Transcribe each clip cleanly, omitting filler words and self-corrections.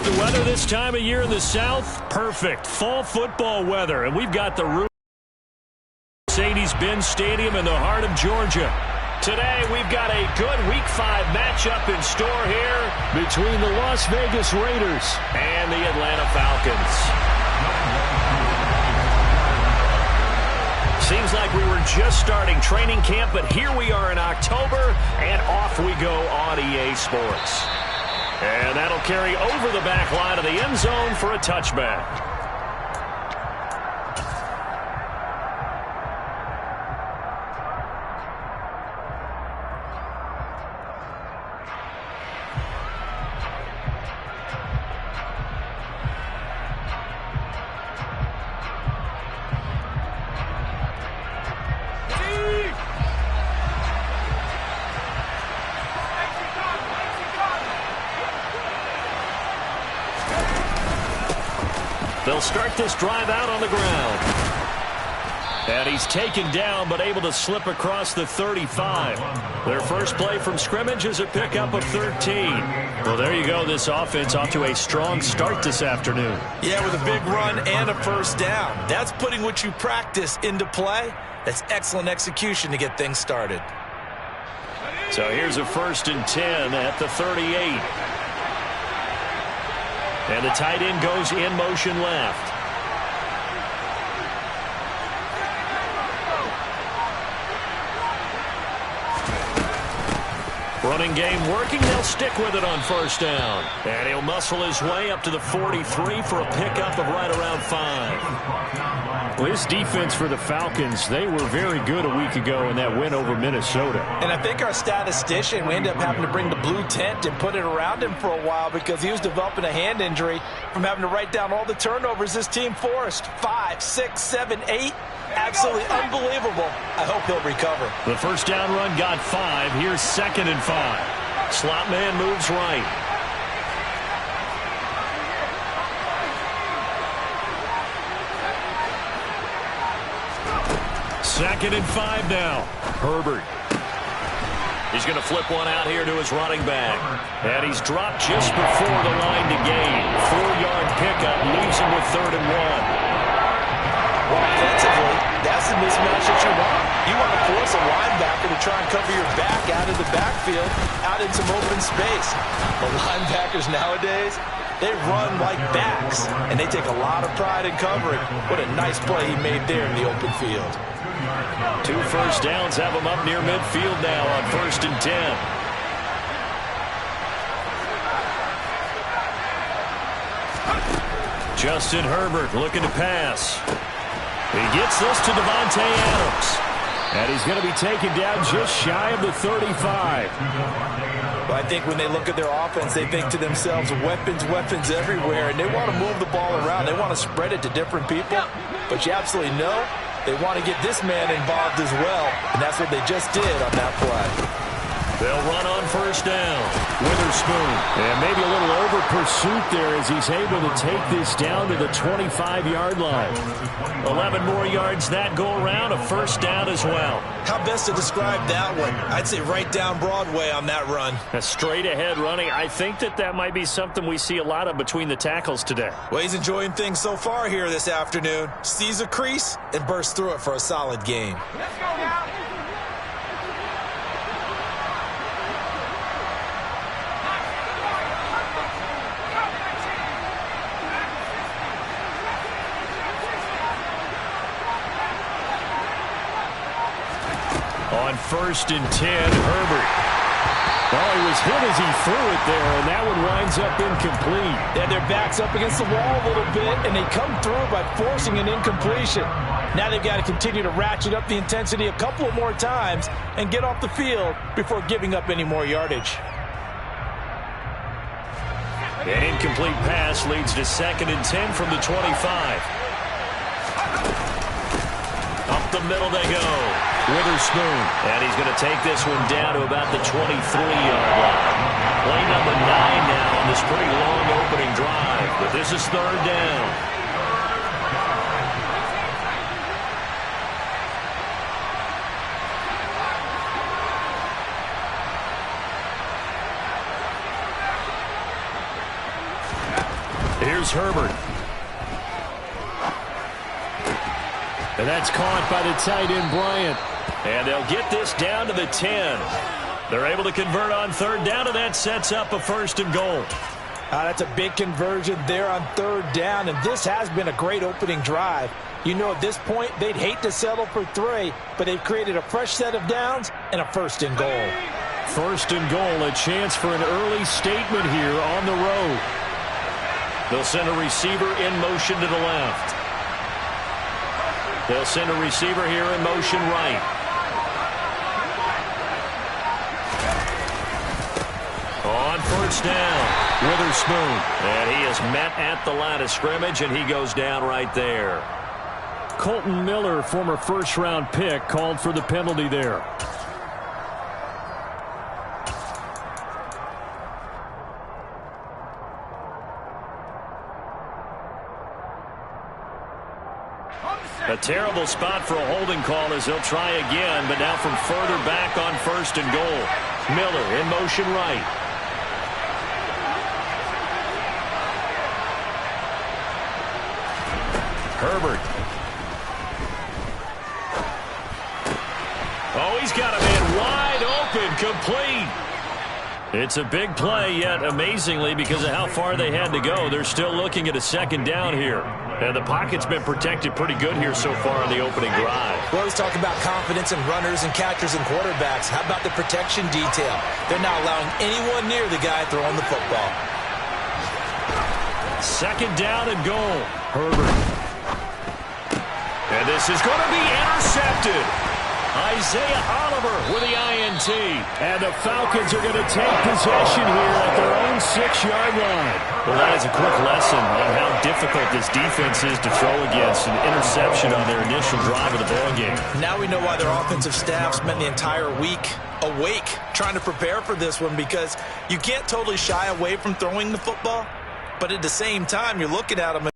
The weather this time of year in the South, perfect. Fall football weather, and we've got the Mercedes-Benz Stadium in the heart of Georgia. Today, we've got a good Week 5 matchup in store here between the Las Vegas Raiders and the Atlanta Falcons. Seems like we were just starting training camp, but here we are in October, and off we go on EA Sports. And that'll carry over the back line of the end zone for a touchback. They'll start this drive out on the ground. And he's taken down, but able to slip across the 35. Their first play from scrimmage is a pickup of 13. Well, there you go. This offense off to a strong start this afternoon. Yeah, with a big run and a first down. That's putting what you practice into play. That's excellent execution to get things started. So here's a 1st and 10 at the 38. And the tight end goes in motion left. Running game working. They'll stick with it on first down. And he'll muscle his way up to the 43 for a pickup of right around 5. Well, this defense for the Falcons, they were very good a week ago in that win over Minnesota. And I think our statistician, we ended up having to bring the blue tent and put it around him for a while because he was developing a hand injury from having to write down all the turnovers this team forced. 5, 6, 7, 8. Absolutely unbelievable. I hope he'll recover. The first down run got 5. Here's 2nd and 5. Slot man moves right. 2nd and 5 now. Herbert. He's going to flip one out here to his running back. And he's dropped just before the line to gain. 4-yard pickup leaves him with 3rd and 1. Well, offensively, that's the mismatch that you want. You want to force a linebacker to try and cover your back out of the backfield, out in some open space. The linebackers nowadays, they run like backs, and they take a lot of pride in covering. What a nice play he made there in the open field. 2 first downs have him up near midfield now on 1st and 10. Justin Herbert looking to pass. He gets this to Davante Adams. And he's going to be taken down just shy of the 35. But I think when they look at their offense, they think to themselves, weapons, weapons everywhere. And they want to move the ball around. They want to spread it to different people. But you absolutely know they want to get this man involved as well. And that's what they just did on that play. They'll run on first down. Witherspoon. And maybe a little over pursuit there as he's able to take this down to the 25-yard line. 11 more yards that go around. A first down as well. How best to describe that one? I'd say right down Broadway on that run. A straight ahead running. I think that might be something we see a lot of between the tackles today. Well, he's enjoying things so far here this afternoon. Sees a crease and bursts through it for a solid game. Let's go now. On 1st and 10, Herbert. Well, he was hit as he threw it there, and that one winds up incomplete. And their back's up against the wall a little bit, and they come through by forcing an incompletion. Now they've got to continue to ratchet up the intensity a couple of more times and get off the field before giving up any more yardage. An incomplete pass leads to 2nd and 10 from the 25. Up the middle they go. Witherspoon. And he's going to take this one down to about the 23-yard line. Play number 9 now on this pretty long opening drive. But this is 3rd down. Here's Herbert. And that's caught by the tight end, Bryant. And they'll get this down to the 10. They're able to convert on third down, and that sets up a 1st and goal. That's a big conversion there on third down, and this has been a great opening drive. You know, at this point, they'd hate to settle for 3, but they've created a fresh set of downs and a 1st and goal. 1st and goal, a chance for an early statement here on the road. They'll send a receiver in motion to the left. They'll send a receiver here in motion right. On 1st down, Witherspoon. And he is met at the line of scrimmage, and he goes down right there. Colton Miller, former first-round pick, called for the penalty there. A terrible spot for a holding call as they'll try again, but now from further back on 1st and goal. Miller in motion right. Herbert. Oh, he's got a man wide open, complete. It's a big play, yet amazingly, because of how far they had to go, they're still looking at a 2nd down here. And the pocket's been protected pretty good here so far on the opening drive. We always talk about confidence in runners and catchers and quarterbacks. How about the protection detail? They're not allowing anyone near the guy throwing the football. 2nd down and goal. Herbert. And this is going to be intercepted. Isaiah Oliver with the INT. And the Falcons are going to take possession here at their own 6-yard line. Well, that is a quick lesson on how difficult this defense is to throw against. An interception on their initial drive of the ballgame. Now we know why their offensive staff spent the entire week awake trying to prepare for this one, because you can't totally shy away from throwing the football, but at the same time, you're looking at them.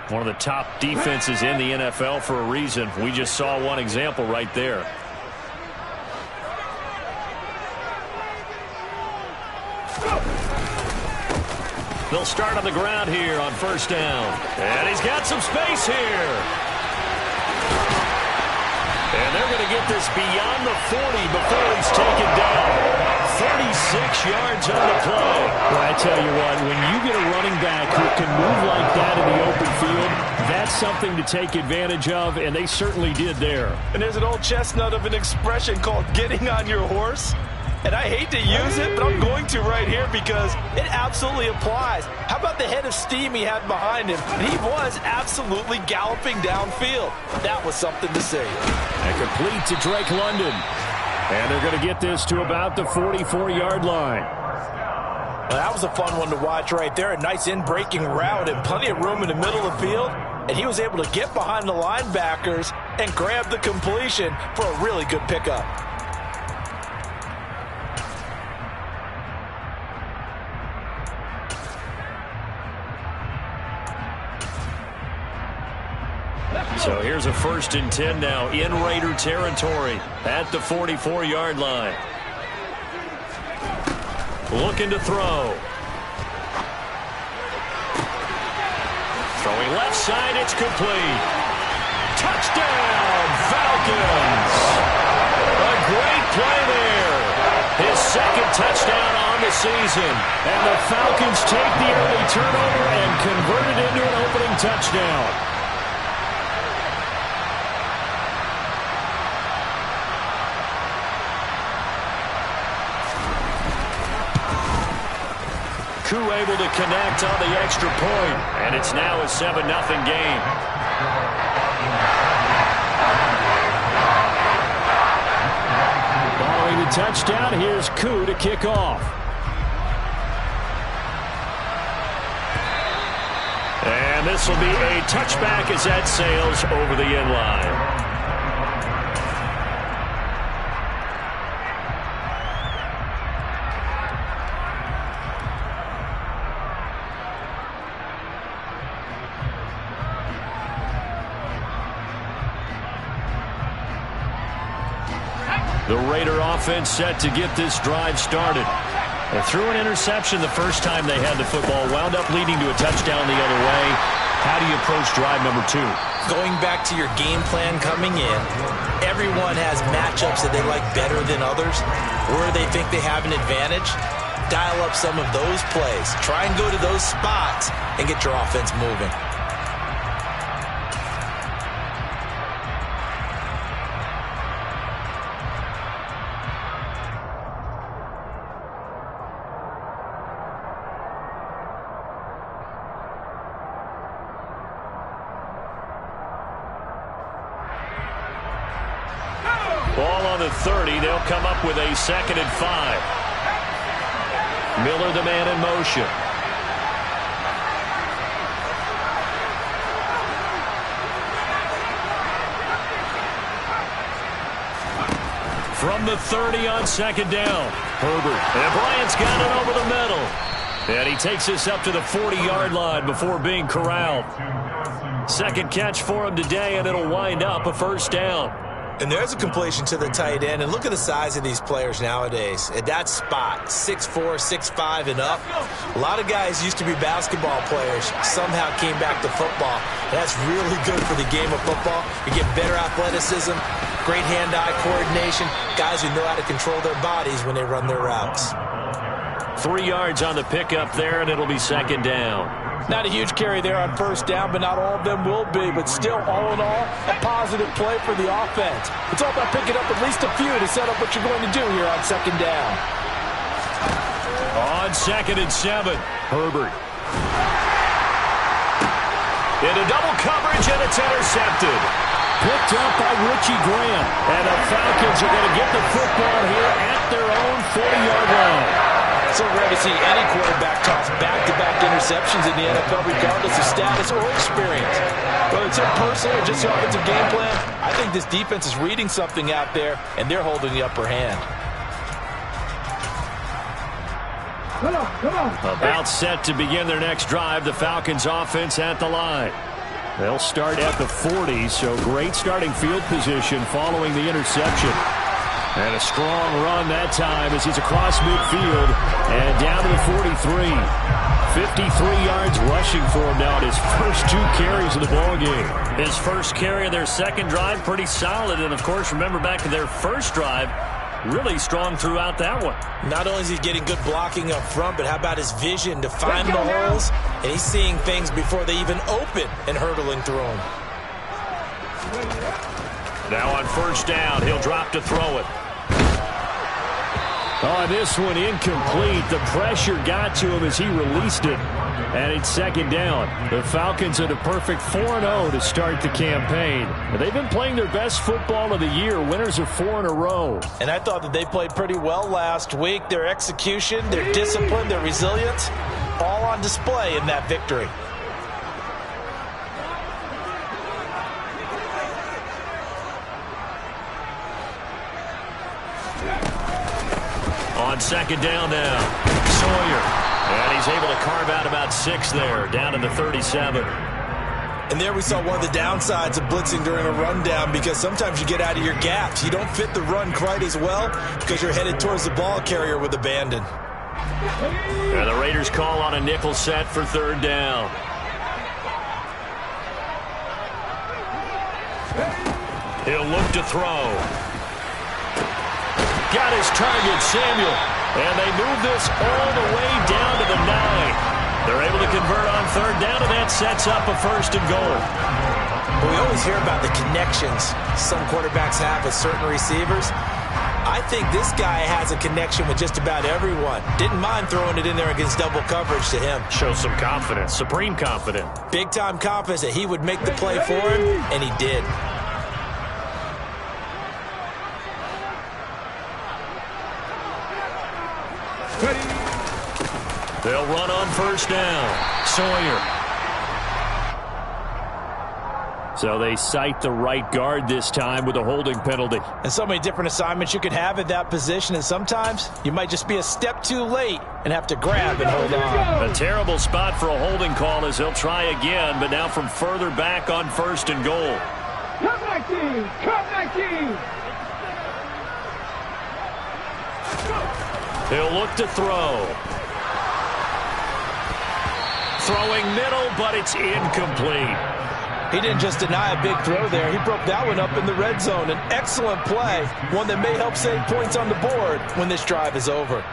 One of the top defenses in the NFL for a reason. We just saw one example right there. They'll start on the ground here on 1st down. And he's got some space here. And they're going to get this beyond the 40 before he's taken down. 36 yards on the play. Well, I tell you what, when you get a running back who can move like that in the open field, that's something to take advantage of, and they certainly did there. And there's an old chestnut of an expression called getting on your horse. And I hate to use it, but I'm going to right here because it absolutely applies. How about the head of steam he had behind him? He was absolutely galloping downfield. That was something to see. And complete to Drake London. And they're going to get this to about the 44-yard line. Well, that was a fun one to watch right there. A nice in-breaking route and plenty of room in the middle of the field. And he was able to get behind the linebackers and grab the completion for a really good pickup. So here's a 1st and 10 now in Raider territory at the 44-yard line. Looking to throw. Throwing left side, it's complete. Touchdown, Falcons! A great play there. His 2nd touchdown on the season. And the Falcons take the early turnover and convert it into an opening touchdown. Koo able to connect on the extra point, and it's now a 7-0 game. Following the touchdown, here's Koo to kick off. And this will be a touchback as that sails over the end line. The Raider offense set to get this drive started. They threw an interception the first time they had the football, wound up leading to a touchdown the other way. How do you approach drive number 2? Going back to your game plan coming in, everyone has matchups that they like better than others, where they think they have an advantage. Dial up some of those plays. Try and go to those spots and get your offense moving. Ball on the 30. They'll come up with a 2nd and 5. Miller, the man in motion. From the 30 on 2nd down. Herbert. And Bryant's got it over the middle. And he takes this up to the 40-yard line before being corralled. 2nd catch for him today, and it'll wind up a 1st down. And there's a completion to the tight end. And look at the size of these players nowadays. At that spot, 6'4", 6'5", and up. A lot of guys used to be basketball players, somehow came back to football. That's really good for the game of football. You get better athleticism, great hand-eye coordination, guys who know how to control their bodies when they run their routes. 3 yards on the pickup there, and it'll be 2nd down. Not a huge carry there on 1st down, but not all of them will be. But still, all in all, a positive play for the offense. It's all about picking up at least a few to set up what you're going to do here on 2nd down. On 2nd and 7, Herbert. Into double coverage, and it's intercepted. Picked up by Richie Grant. And the Falcons are going to get the football here at their own 40-yard line. So rare to see any quarterback toss back-to-back interceptions in the NFL, regardless of status or experience. Whether it's personal or just the offensive game plan, I think this defense is reading something out there, and they're holding the upper hand. About set to begin their next drive, the Falcons offense at the line. They'll start at the 40, so great starting field position following the interception. And a strong run that time as he's across midfield and down to the 43. 53 yards rushing for him now at his first 2 carries of the ballgame. His first carry of their 2nd drive, pretty solid. And, of course, remember back to their first drive, really strong throughout that one. Not only is he getting good blocking up front, but how about his vision to find the holes? And he's seeing things before they even open and hurdling through them. Now on 1st down, he'll drop to throw it. Oh, this one incomplete. The pressure got to him as he released it. And it's 2nd down. The Falcons at a perfect 4-0 to start the campaign. They've been playing their best football of the year. Winners of 4 in a row. And I thought that they played pretty well last week. Their execution, their discipline, their resilience, all on display in that victory. On 2nd down now, Sawyer. And he's able to carve out about 6 there, down to the 37. And there we saw one of the downsides of blitzing during a rundown, because sometimes you get out of your gaps. You don't fit the run quite as well because you're headed towards the ball carrier with abandon. And the Raiders call on a nickel set for 3rd down. He'll look to throw. Got his target, Samuel. And they move this all the way down to the 9. They're able to convert on 3rd down, and that sets up a 1st and goal. Well, we always hear about the connections some quarterbacks have with certain receivers. I think this guy has a connection with just about everyone. Didn't mind throwing it in there against double coverage to him. Shows some confidence, supreme confidence. Big-time confidence that he would make the play for him, and he did. They'll run on 1st down. Sawyer. So they cite the right guard this time with a holding penalty. And so many different assignments you could have at that position, and sometimes you might just be a step too late and have to grab and hold on. A terrible spot for a holding call as they'll try again, but now from further back on 1st and goal. Come 19! Come 19! He'll look to throw. Throwing middle, but it's incomplete. He didn't just deny a big throw there. He broke that one up in the red zone. An excellent play, one that may help save points on the board when this drive is over.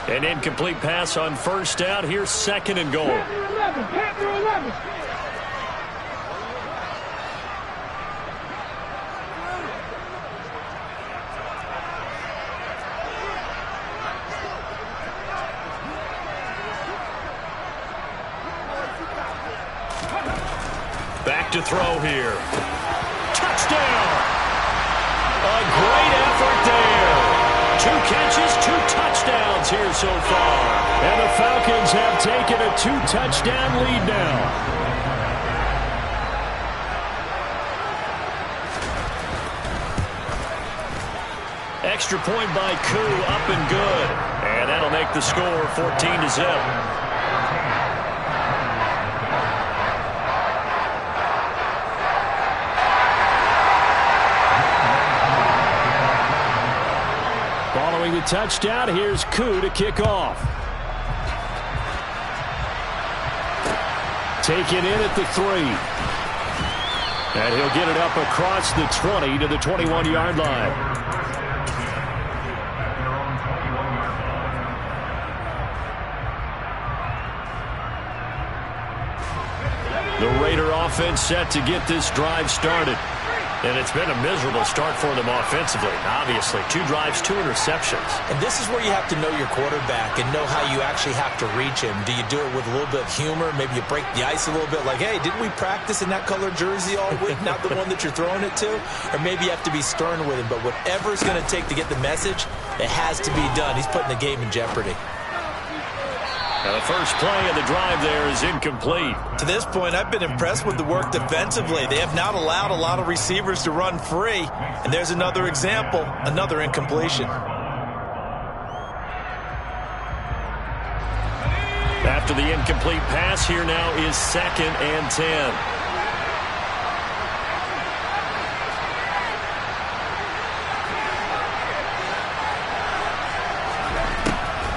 An incomplete pass on first down. Here's second and goal. Back to throw here. Touchdown! A great effort there. 2 catches, 2 touchdowns here so far. And the Falcons have taken a 2-touchdown lead now. Extra point by Koo, up and good. And that'll make the score 14-0. Following the touchdown, here's Koo to kick off. Taken in at the 3. And he'll get it up across the 20 to the 21-yard line. The Raider offense set to get this drive started. And it's been a miserable start for them offensively. Obviously, 2 drives, 2 interceptions. And this is where you have to know your quarterback and know how you actually have to reach him. Do you do it with a little bit of humor? Maybe you break the ice a little bit like, hey, didn't we practice in that color jersey all week? Not the one that you're throwing it to? Or maybe you have to be stern with him. But whatever it's going to take to get the message, it has to be done. He's putting the game in jeopardy. Now the first play of the drive there is incomplete. To this point, I've been impressed with the work defensively. They have not allowed a lot of receivers to run free. And there's another example, another incompletion. After the incomplete pass, here now is 2nd and 10.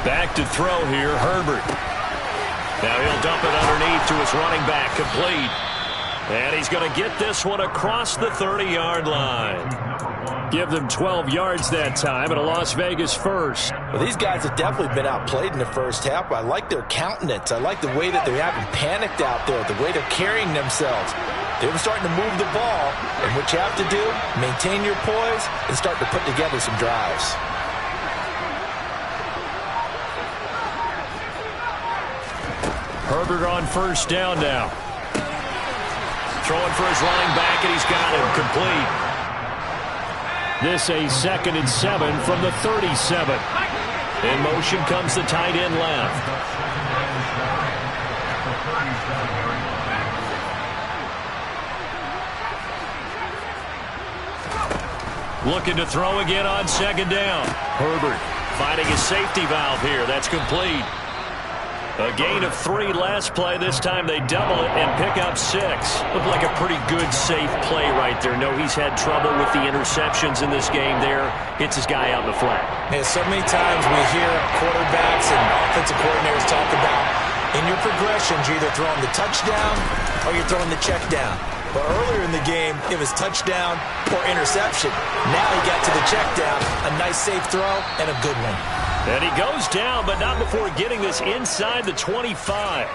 Back to throw here, Herbert. Now he'll dump it underneath to his running back, complete. And he's going to get this one across the 30-yard line. Give them 12 yards that time and a Las Vegas first. Well, these guys have definitely been outplayed in the first half. I like their countenance. I like the way that they haven't panicked out there, the way they're carrying themselves. They're starting to move the ball. And what you have to do, maintain your poise and start to put together some drives. Herbert on first down now. Throwing for his running back, and he's got him complete. This a 2nd and 7 from the 37. In motion comes the tight end left. Looking to throw again on 2nd down. Herbert finding his safety valve here. That's complete. A gain of 3 last play. This time they double it and pick up 6. Looked like a pretty good, safe play right there. No, he's had trouble with the interceptions in this game there. Hits his guy out in the flat. Man, so many times we hear quarterbacks and offensive coordinators talk about in your progressions, you're either throwing the touchdown or you're throwing the check down. But earlier in the game, it was touchdown or interception. Now he got to the check down, a nice safe throw, and a good one. And he goes down, but not before getting this inside the 25.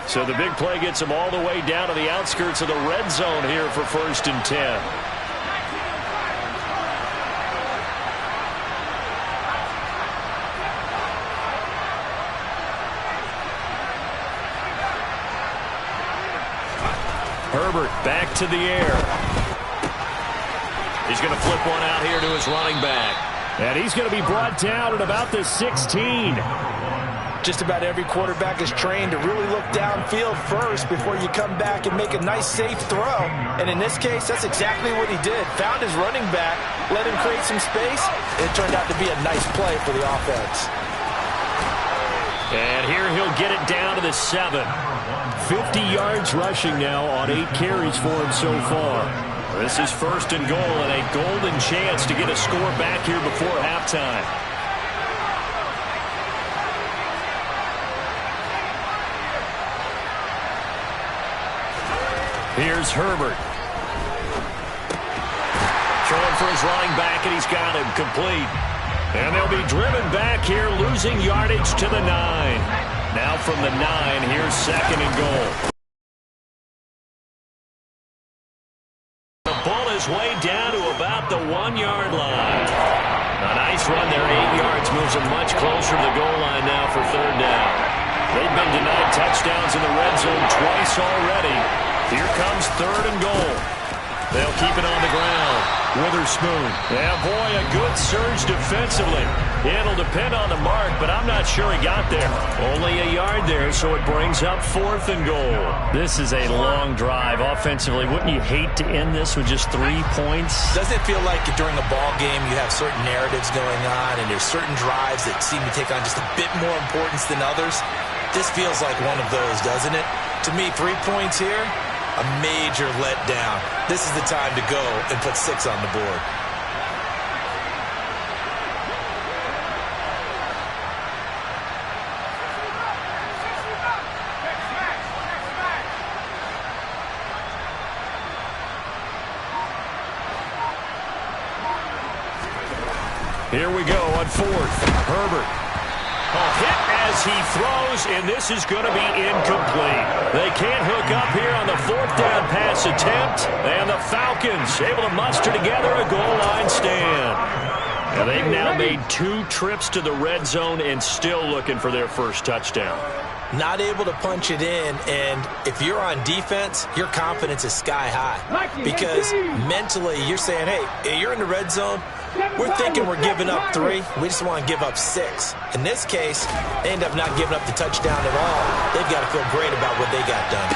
So the big play gets him all the way down to the outskirts of the red zone here for 1st and 10. Herbert back to the air. He's going to flip one out here to his running back. And he's going to be brought down at about the 16. Just about every quarterback is trained to really look downfield first before you come back and make a nice, safe throw. And in this case, that's exactly what he did. Found his running back, let him create some space, and it turned out to be a nice play for the offense. And here he'll get it down to the 7. 50 yards rushing now on 8 carries for him so far. This is 1st and goal and a golden chance to get a score back here before halftime. Here's Herbert. Throwing for his running back, and he's got him complete. And they'll be driven back here, losing yardage to the 9. Now from the 9, here's 2nd and goal. The ball is way down to about the 1-yard line. A nice run there, 8 yards, moves them much closer to the goal line now for 3rd down. They've been denied touchdowns in the red zone twice already. Here comes 3rd and goal. They'll keep it on the ground. Witherspoon. Yeah, boy, a good surge defensively. It'll depend on the mark, but I'm not sure he got there. Only a yard there, so it brings up 4th and goal. This is a long drive offensively. Wouldn't you hate to end this with just 3 points? Doesn't it feel like during a ball game you have certain narratives going on and there's certain drives that seem to take on just a bit more importance than others? This feels like one of those, doesn't it? To me, 3 points here, a major letdown. This is the time to go and put 6 on the board. Here we go on 4th. Herbert. A hit as he throws, and this is going to be incomplete. They can't hook up here on the 4th down pass attempt, and the Falcons able to muster together a goal line stand. And they've now made 2 trips to the red zone and still looking for their first touchdown. Not able to punch it in, and if you're on defense, your confidence is sky high. Because mentally, you're saying, hey, you're in the red zone, we're thinking we're giving up 3. We just want to give up 6. In this case, they end up not giving up the touchdown at all. They've got to feel great about what they got done.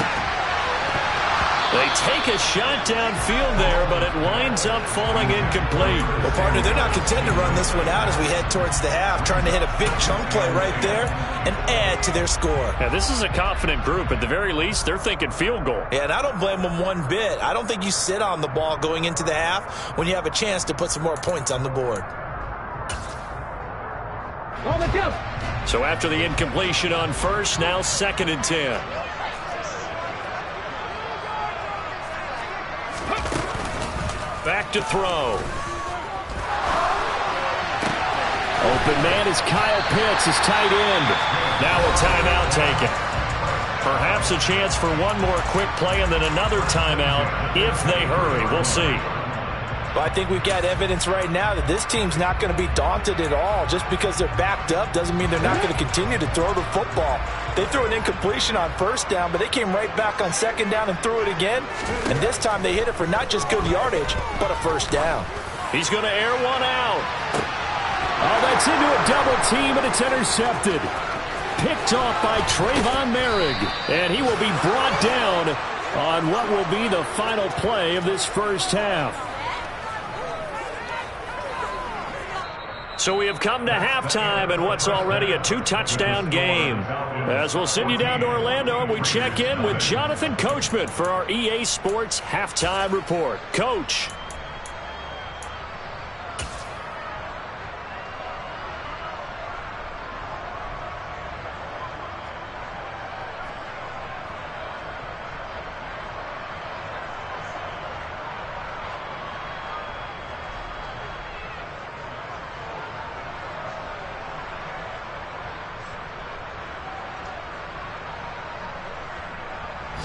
They take a shot downfield there, but it winds up falling incomplete. Well, partner, they're not content to run this one out as we head towards the half, trying to hit a big chunk play right there and add to their score. Yeah, this is a confident group. At the very least, they're thinking field goal. Yeah, and I don't blame them one bit. I don't think you sit on the ball going into the half when you have a chance to put some more points on the board. So after the incompletion on 1st, now 2nd and 10. Back to throw. Open man is Kyle Pitts, his tight end. Now a timeout taken. Perhaps a chance for one more quick play and then another timeout if they hurry. We'll see. Well, I think we've got evidence right now that this team's not going to be daunted at all. Just because they're backed up doesn't mean they're not going to continue to throw the football. They threw an incompletion on 1st down, but they came right back on 2nd down and threw it again. And this time they hit it for not just good yardage, but a 1st down. He's going to air one out. Oh, that's into a double team, and it's intercepted. Picked off by Trayvon Merrick, and he will be brought down on what will be the final play of this first half. So we have come to halftime and what's already a 2-touchdown game. As we'll send you down to Orlando, and we check in with Jonathan Coachman for our EA Sports Halftime Report. Coach.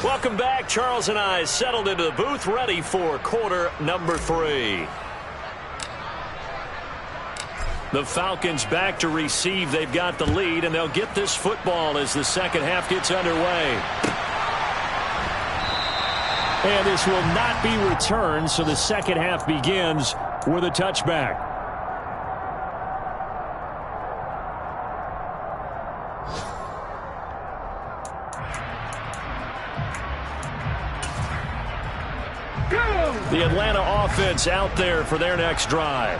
Welcome back. Charles and I settled into the booth, ready for quarter number 3. The Falcons back to receive. They've got the lead, and they'll get this football as the second half gets underway. And this will not be returned, so the second half begins with a touchback. The Atlanta offense out there for their next drive.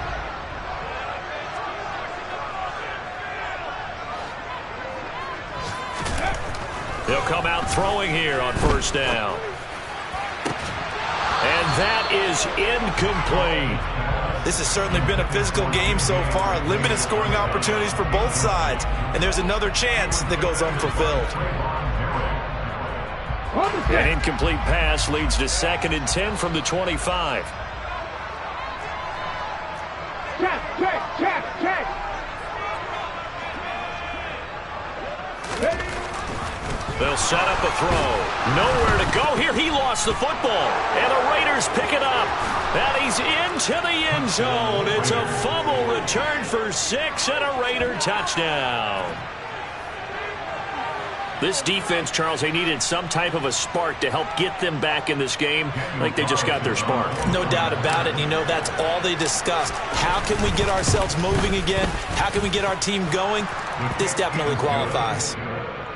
They'll come out throwing here on first down. And that is incomplete. This has certainly been a physical game so far. Limited scoring opportunities for both sides. And there's another chance that goes unfulfilled. An incomplete pass leads to 2nd and 10 from the 25. Check. They'll set up a throw. Nowhere to go here. He lost the football. And the Raiders pick it up. And he's into the end zone. It's a fumble return for 6 and a Raider touchdown. This defense, Charles, they needed some type of a spark to help get them back in this game. I think they just got their spark. No doubt about it. And you know, that's all they discussed. How can we get ourselves moving again? How can we get our team going? This definitely qualifies.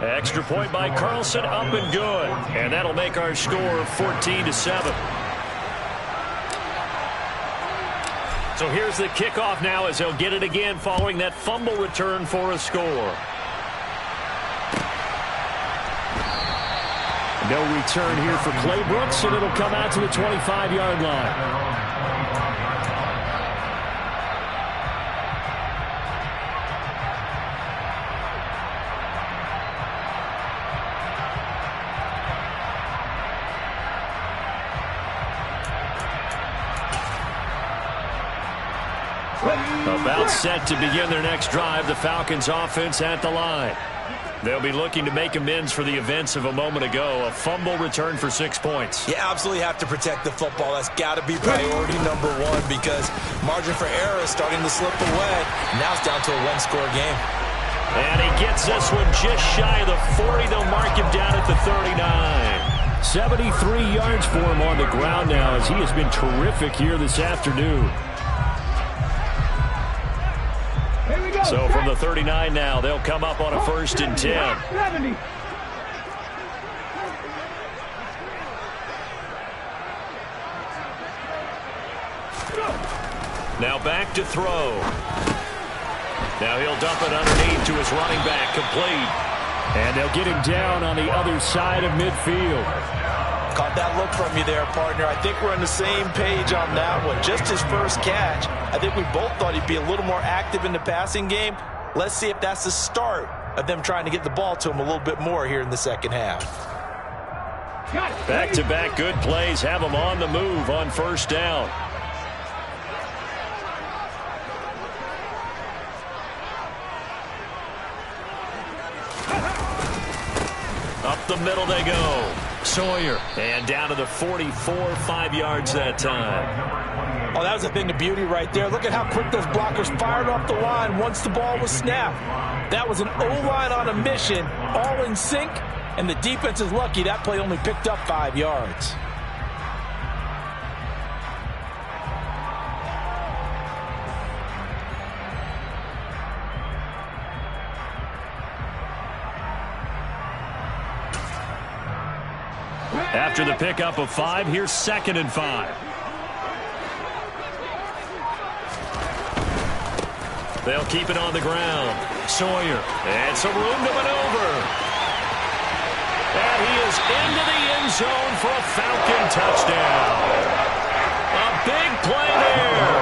Extra point by Carlson, up and good. And that'll make our score 14-7. So here's the kickoff now as they'll get it again following that fumble return for a score. No return here for Clay Brooks, and it'll come out to the 25-yard line. About set to begin their next drive, the Falcons offense at the line. They'll be looking to make amends for the events of a moment ago. A fumble return for 6 points. You absolutely have to protect the football. That's got to be priority number one because margin for error is starting to slip away. Now it's down to a one-score game. And he gets this one just shy of the 40. They'll mark him down at the 39. 73 yards for him on the ground now as he has been terrific here this afternoon. So from the 39 now, they'll come up on a 1st and 10. Now back to throw. Now he'll dump it underneath to his running back, complete. And they'll get him down on the other side of midfield. Caught that look from you there, partner. I think we're on the same page on that one. Just his first catch. I think we both thought he'd be a little more active in the passing game. Let's see if that's the start of them trying to get the ball to him a little bit more here in the second half. Back-to-back good plays have him on the move on first down. Up the middle they go. Sawyer. And down to the 44, 5 yards that time. Oh, that was a thing of beauty right there. Look at how quick those blockers fired off the line once the ball was snapped. That was an O-line on a mission, all in sync, and the defense is lucky that play only picked up 5 yards. After the pickup of 5, here's 2nd and 5. They'll keep it on the ground. Sawyer. And some room to maneuver. And he is into the end zone for a Falcon touchdown. A big play there.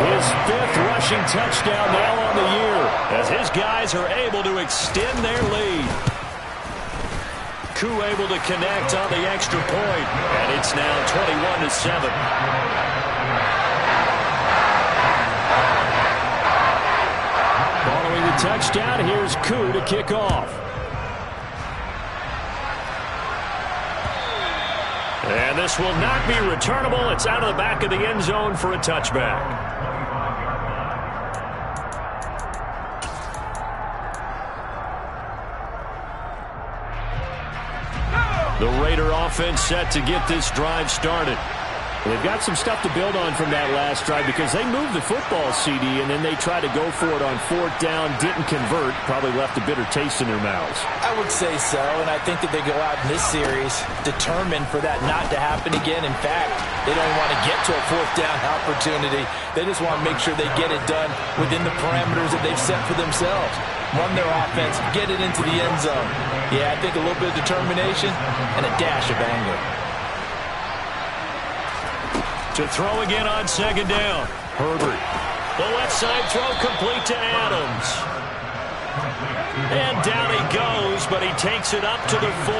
His 5th rushing touchdown now on the year, as his guys are able to extend their lead. Koo able to connect on the extra point, and it's now 21-7. Following the touchdown, here's Koo to kick off. And this will not be returnable. It's out of the back of the end zone for a touchback. The Raider offense set to get this drive started. They've got some stuff to build on from that last drive because they moved the football, CD, and then they tried to go for it on 4th down, didn't convert, probably left a bitter taste in their mouths. I would say so, and I think that they go out in this series determined for that not to happen again. In fact, they don't want to get to a 4th down opportunity. They just want to make sure they get it done within the parameters that they've set for themselves. Run their offense, get it into the end zone. Yeah, I think a little bit of determination and a dash of anger. To throw again on 2nd down. Herbert. The left side throw complete to Adams. And down he goes, but he takes it up to the 40.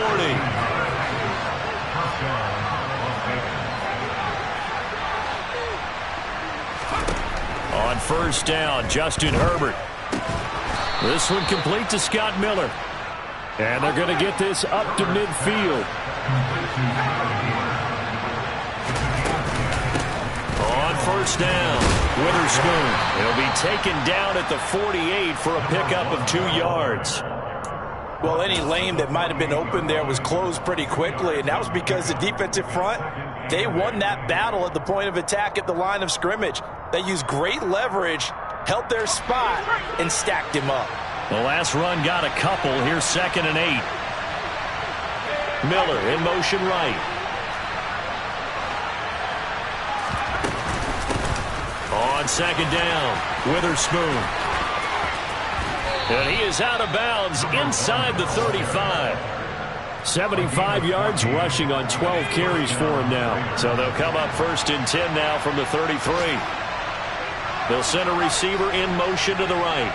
On 1st down, Justin Herbert. This one complete to Scott Miller. And they're going to get this up to midfield. On 1st down, Witherspoon. He'll be taken down at the 48 for a pickup of 2 yards. Well, any lane that might have been open there was closed pretty quickly, and that was because the defensive front, they won that battle at the point of attack at the line of scrimmage. They used great leverage, held their spot, and stacked him up. The last run got a couple. Here's 2nd and 8. Miller in motion right. On 2nd down, Witherspoon. And he is out of bounds inside the 35. 75 yards rushing on 12 carries for him now. So they'll come up 1st and 10 now from the 33. They'll send a receiver in motion to the right.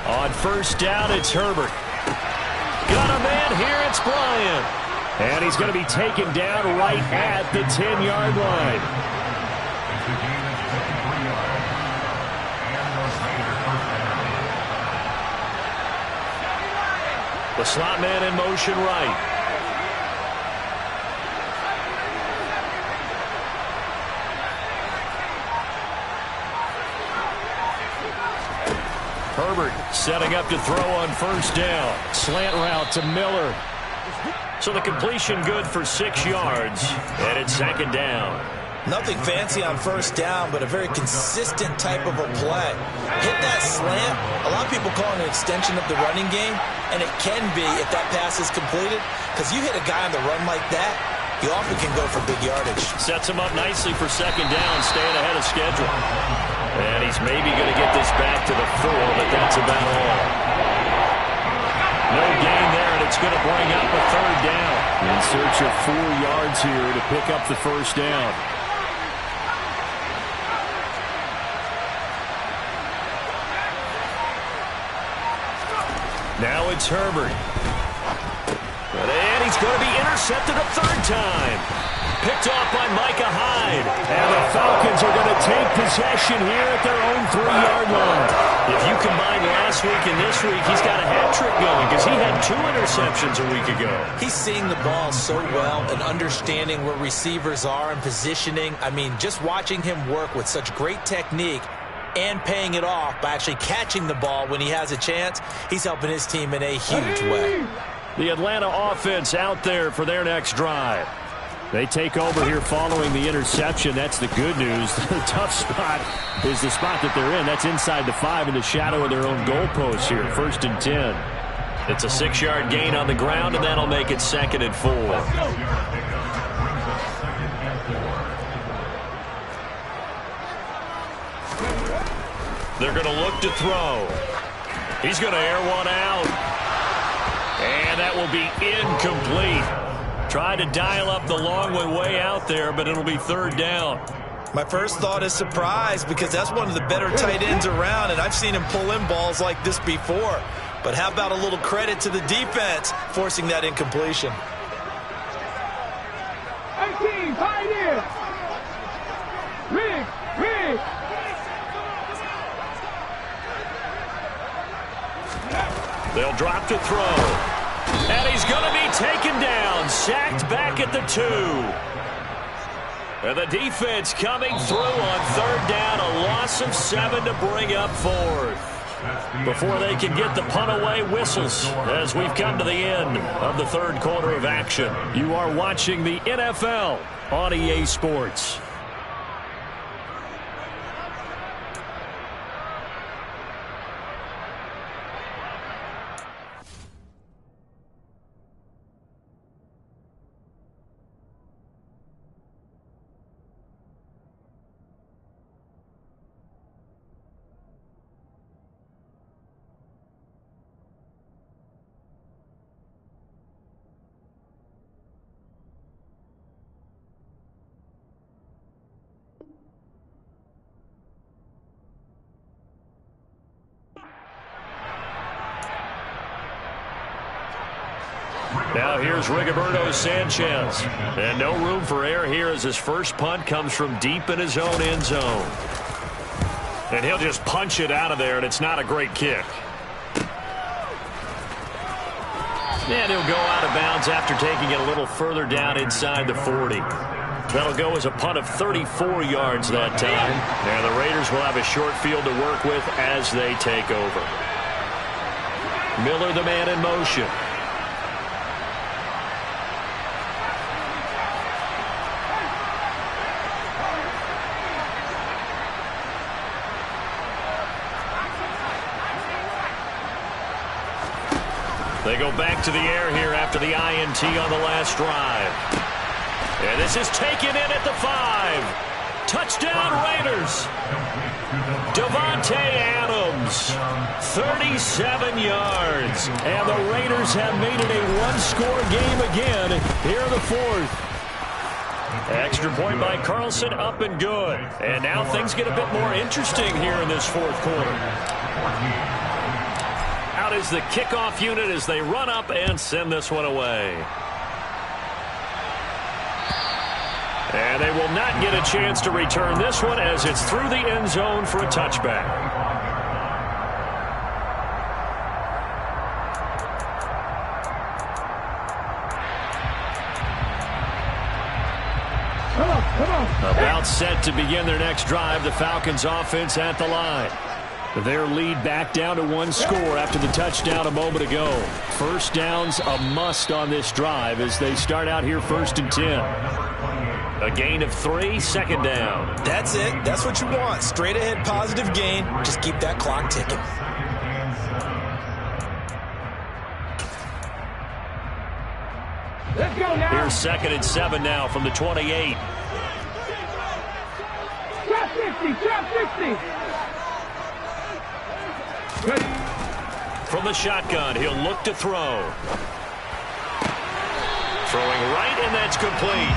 On 1st down, it's Herbert. Got a man here, it's Bryant. And he's going to be taken down right at the 10-yard line. The slot man in motion right. Herbert setting up to throw on 1st down. Slant route to Miller. So the completion good for 6 yards. And it's 2nd down. Nothing fancy on 1st down, but a very consistent type of a play. Hit that slant. A lot of people call it an extension of the running game, and it can be if that pass is completed, because you hit a guy on the run like that, you often can go for big yardage. Sets him up nicely for 2nd down, staying ahead of schedule. And he's maybe going to get this back to the 4, but that's about all. No gain there, and it's going to bring up a 3rd down. In search of 4 yards here to pick up the 1st down. Now it's Herbert. And he's going to be intercepted a 3rd time. Picked off by Micah Hyde. And the Falcons are going to take possession here at their own 3-yard line. If you combine last week and this week, he's got a hat trick going because he had 2 interceptions a week ago. He's seeing the ball so well and understanding where receivers are and positioning. I mean, just watching him work with such great technique and paying it off by actually catching the ball when he has a chance, he's helping his team in a huge way. The Atlanta offense out there for their next drive. They take over here following the interception. That's the good news. The tough spot is the spot that they're in. That's inside the 5 in the shadow of their own goalpost here. 1st and 10. It's a 6-yard gain on the ground, and that'll make it 2nd and 4. They're going to look to throw. He's going to air one out. And that will be incomplete. Tried to dial up the long way out there, but it'll be 3rd down. My first thought is surprise because that's one of the better tight ends around, and I've seen him pull in balls like this before. But how about a little credit to the defense forcing that incompletion? 18, tight end. Rig. They'll drop to throw. And he's going to be taken down, sacked back at the 2. And the defense coming through on 3rd down, a loss of 7 to bring up 4th. before they can get the punt away. Whistles as we've come to the end of the third quarter of action. You are watching the NFL on EA Sports. Now here's Rigoberto Sanchez. And no room for error here as his first punt comes from deep in his own end zone. And he'll just punch it out of there, and it's not a great kick. And he'll go out of bounds after taking it a little further down inside the 40. That'll go as a punt of 34 yards that time. And the Raiders will have a short field to work with as they take over. Miller, the man in motion. They go back to the air here after the INT on the last drive. And this is taken in at the 5. Touchdown Raiders. Davante Adams, 37 yards. And the Raiders have made it a one-score game again here in the fourth. Extra point by Carlson, up and good. And now things get a bit more interesting here in this fourth quarter. Out is the kickoff unit as they run up and send this one away. And they will not get a chance to return this one as it's through the end zone for a touchback. About set to begin their next drive, the Falcons offense at the line. Their lead back down to one score after the touchdown a moment ago. First down's a must on this drive as they start out here 1st and 10. A gain of 3, second down. That's it. That's what you want. Straight ahead positive gain. Just keep that clock ticking. Let's go now. Here's 2nd and 7 now from the 28. Trap 60, trap 60. From the shotgun, he'll look to throw. Throwing right, and that's complete.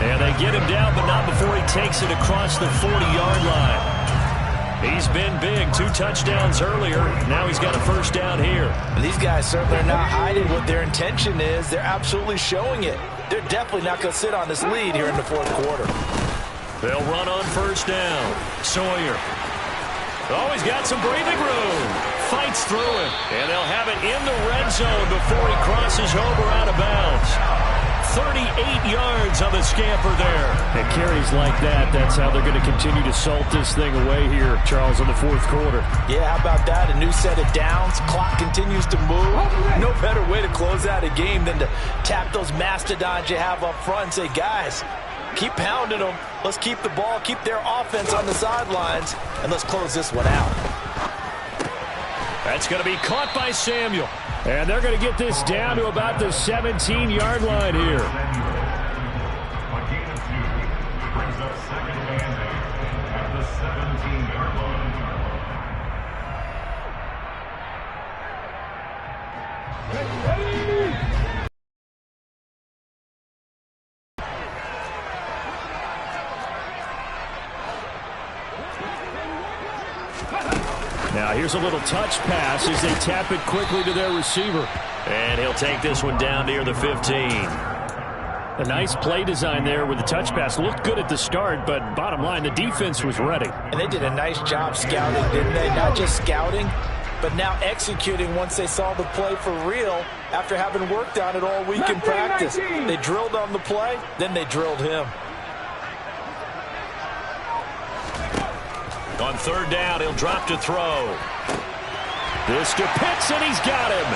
And they get him down, but not before he takes it across the 40-yard line. He's been big. 2 touchdowns earlier. Now he's got a first down here. And these guys certainly are not hiding what their intention is. They're absolutely showing it. They're definitely not going to sit on this lead here in the fourth quarter. They'll run on first down. Sawyer. Oh, he's got some breathing room. Fights through it. And they'll have it in the red zone before he crosses over out of bounds. 38 yards on the scamper there. And carries like that, that's how they're going to continue to salt this thing away here, Charles, in the fourth quarter. Yeah, how about that? A new set of downs. Clock continues to move. No better way to close out a game than to tap those mastodons you have up front and say, guys, keep pounding them. Let's keep the ball, keep their offense on the sidelines, and let's close this one out. That's going to be caught by Samuel. And they're going to get this down to about the 17-yard line here. A gain of 2 brings up 2nd and 8 at the 17-yard line. Now here's a little touch pass as they tap it quickly to their receiver. And he'll take this one down near the 15. A nice play design there with the touch pass. Looked good at the start, but bottom line, the defense was ready. And they did a nice job scouting, didn't they? Not just scouting, but now executing once they saw the play for real after having worked on it all week in practice. They drilled on the play, then they drilled him. On third down, he'll drop to throw. This to Pitts, and he's got him.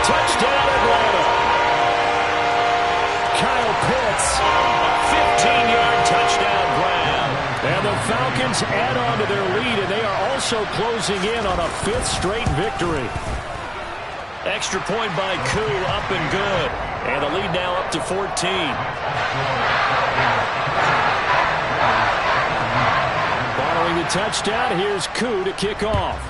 Touchdown, Atlanta. Kyle Pitts, a 15-yard touchdown grab. And the Falcons add on to their lead, and they are also closing in on a 5th straight victory. Extra point by Koo, up and good. And the lead now up to 14. Following the touchdown, here's Koo to kick off.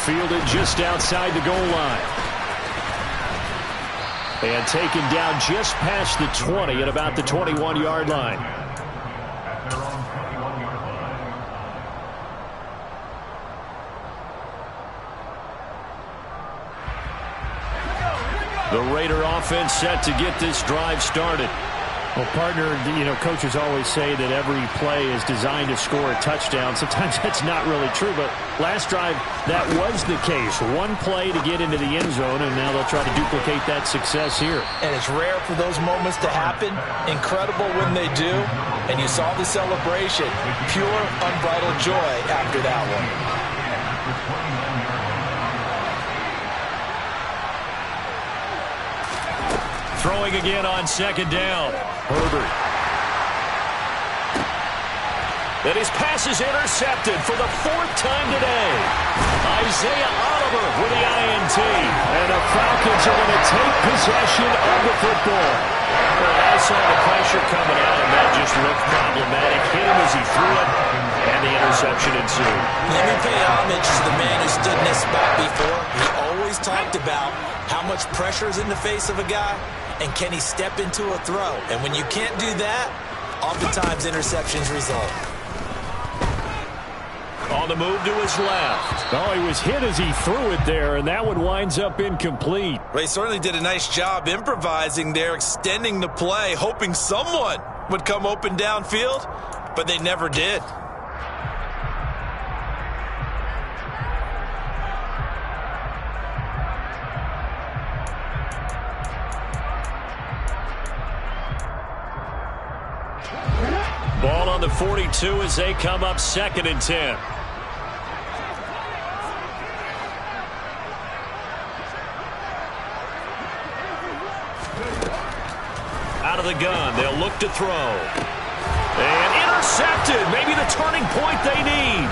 Fielded just outside the goal line. And taken down just past the 20 at about the 21-yard line. The Raider offense set to get this drive started. Well, partner, coaches always say that every play is designed to score a touchdown. Sometimes that's not really true, but last drive, that was the case. One play to get into the end zone, and now they'll try to duplicate that success here. And it's rare for those moments to happen. Incredible when they do. And you saw the celebration. Pure, unbridled joy after that one. Throwing again on second down. Herbert. And his pass is intercepted for the 4th time today. Isaiah Oliver with the INT. And the Falcons are going to take possession of the football. Well, I saw the pressure coming out, and that just looked problematic. Hit him as he threw it, and the interception ensued. Let me pay homage to the man who stood in this spot before. He always talked about how much pressure is in the face of a guy, and can he step into a throw? And when you can't do that, oftentimes interceptions result. On the move to his left. Oh, he was hit as he threw it there, and that one winds up incomplete. Ray certainly did a nice job improvising there, extending the play, hoping someone would come open downfield, but they never did. Ball on the 42 as they come up 2nd and 10. Out of the gun, they'll look to throw. And intercepted, maybe the turning point they need.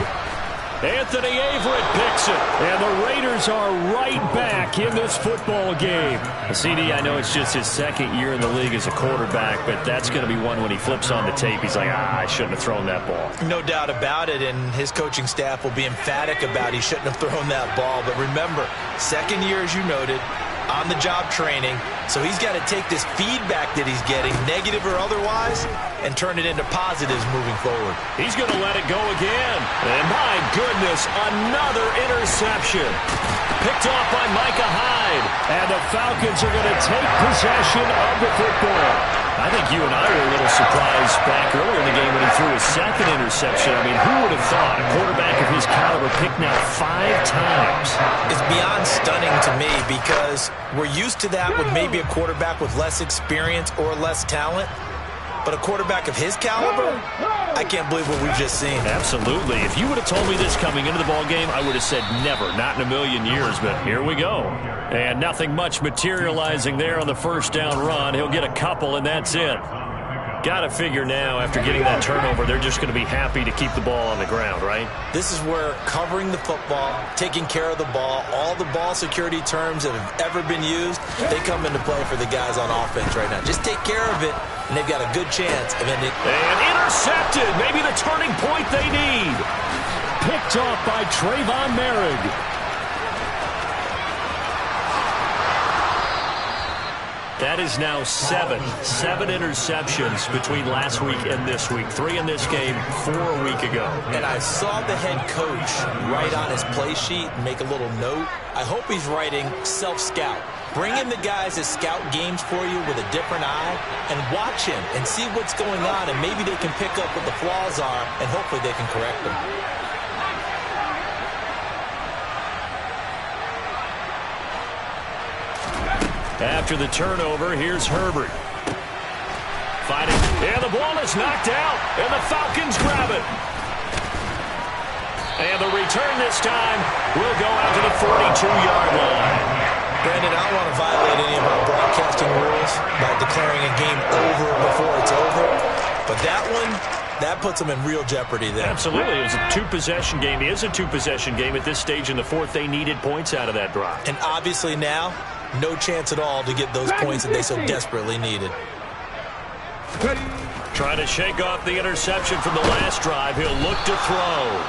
Anthony Averett picks it. And the Raiders are right back in this football game. CD, I know it's just his 2nd year in the league as a quarterback, but that's going to be one when he flips on the tape. He's like, I shouldn't have thrown that ball. No doubt about it, and his coaching staff will be emphatic about he shouldn't have thrown that ball. But remember, 2nd year, as you noted, on-the-job training, so he's got to take this feedback that he's getting, negative or otherwise, and turn it into positives moving forward. He's going to let it go again. And my goodness, another interception. Picked off by Micah Hyde. And the Falcons are going to take possession of the football. I think you and I were a little surprised back earlier in the game when he threw his 2nd interception. I mean, who would have thought a quarterback of his caliber picked now 5 times? It's beyond stunning to me because we're used to that with maybe a quarterback with less experience or less talent. But a quarterback of his caliber, I can't believe what we've just seen. Absolutely. If you would have told me this coming into the ball game, I would have said never, not in a million years. But here we go. And nothing much materializing there on the 1st down run. He'll get a couple, and that's it. Got to figure now, after getting that turnover, they're just going to be happy to keep the ball on the ground, right? This is where covering the football, taking care of the ball, all the ball security terms that have ever been used, they come into play for the guys on offense right now. Just take care of it, and they've got a good chance of ending. And intercepted, maybe the turning point they need. Picked off by Trayvon Merrick. That is now 7 interceptions between last week and this week. 3 in this game, 4 a week ago. And I saw the head coach write on his play sheet and make a little note. I hope he's writing self-scout. Bring in the guys that scout games for you with a different eye and watch him and see what's going on, and maybe they can pick up what the flaws are, and hopefully they can correct them. After the turnover, here's Herbert. Fighting, and the ball is knocked out, and the Falcons grab it. And the return this time will go out to the 42-yard line. Brandon, I don't want to violate any of our broadcasting rules by declaring a game over before it's over. But that one, that puts them in real jeopardy there. Absolutely. It was a two-possession game. It is a two-possession game at this stage in the fourth. They needed points out of that drive. And obviously now, no chance at all to get those points that they so desperately needed. Trying to shake off the interception from the last drive. He'll look to throw.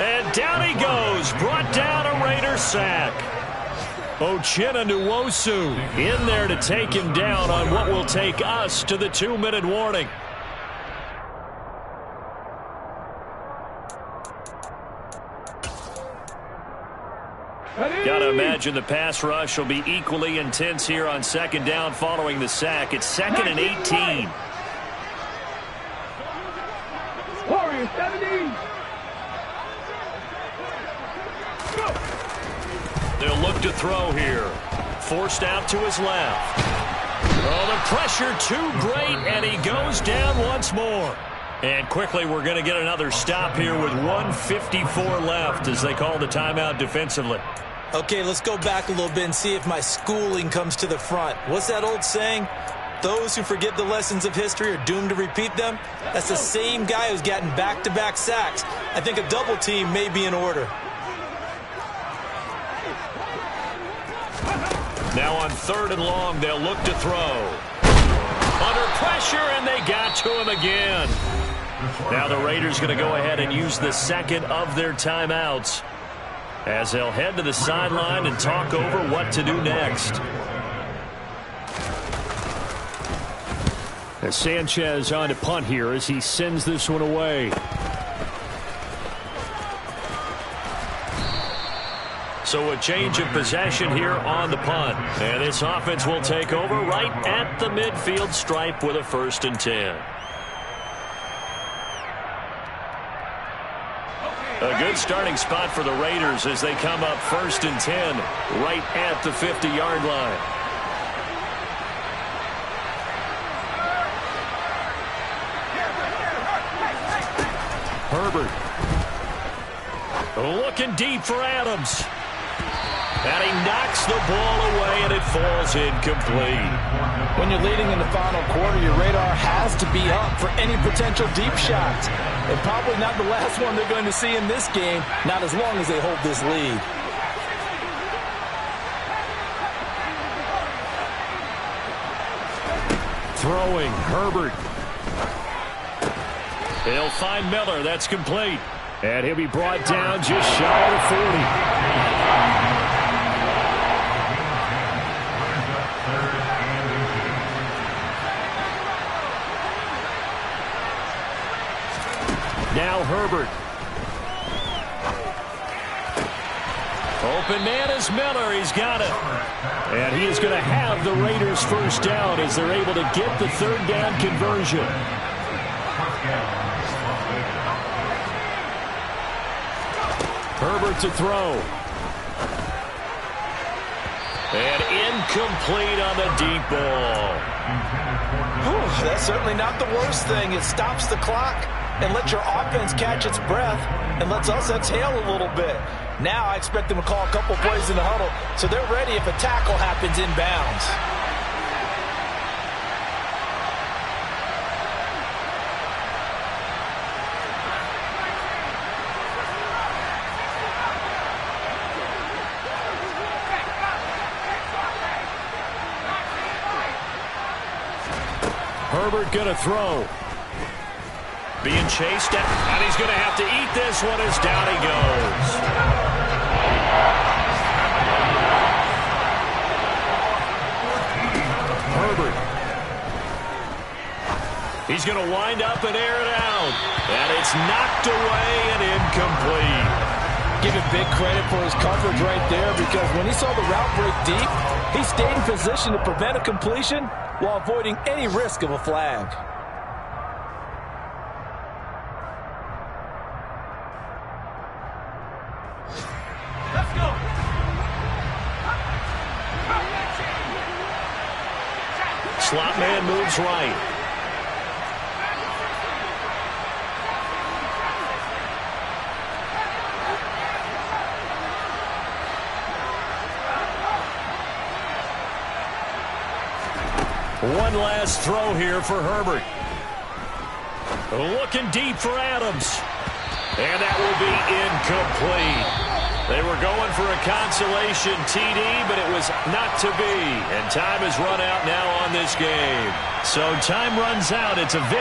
And down he goes. Brought down a Raider sack. Uchenna Nwosu in there to take him down on what will take us to the 2-minute warning. Got to imagine the pass rush will be equally intense here on second down following the sack. It's 2nd and 18. Warriors 17. They'll look to throw here. Forced out to his left. Oh, the pressure too great, and he goes down once more. And quickly we're going to get another stop here with 1:54 left as they call the timeout defensively. Okay, let's go back a little bit and see if my schooling comes to the front. What's that old saying? Those who forget the lessons of history are doomed to repeat them. That's the same guy who's gotten back-to-back sacks. I think a double team may be in order. Now on 3rd and long, they'll look to throw. Under pressure, and they got to him again. Now the Raiders going to go ahead and use the second of their timeouts as they'll head to the sideline and talk over what to do next. As Sanchez on to punt here as he sends this one away. So a change of possession here on the punt. And this offense will take over right at the midfield stripe with a 1st and 10. A good starting spot for the Raiders as they come up 1st and 10 right at the 50-yard line. Herbert. Looking deep for Adams. And he knocks the ball away, and it falls incomplete. When you're leading in the final quarter, your radar has to be up for any potential deep shots. And probably not the last one they're going to see in this game, not as long as they hold this lead. Throwing, Herbert. They'll find Miller. That's complete. And he'll be brought down just shy of 40. Now Herbert. Open man is Miller. He's got it. And he is going to have the Raiders first down as they're able to get the 3rd down conversion. Herbert to throw. And incomplete on the deep ball. Whew, that's certainly not the worst thing. It stops the clock and lets your offense catch its breath and lets us exhale a little bit. Now I expect them to call a couple plays in the huddle so they're ready if a tackle happens inbounds. Herbert going to throw. Being chased down, and he's going to have to eat this one as down he goes. Herbert. He's going to wind up and air it out. And it's knocked away and incomplete. Give him big credit for his coverage right there because when he saw the route break deep, he stayed in position to prevent a completion while avoiding any risk of a flag. Let's go. Slot man moves right. One last throw here for Herbert. Looking deep for Adams. And that will be incomplete. They were going for a consolation TD, but it was not to be. And time has run out now on this game. So time runs out. It's a victory.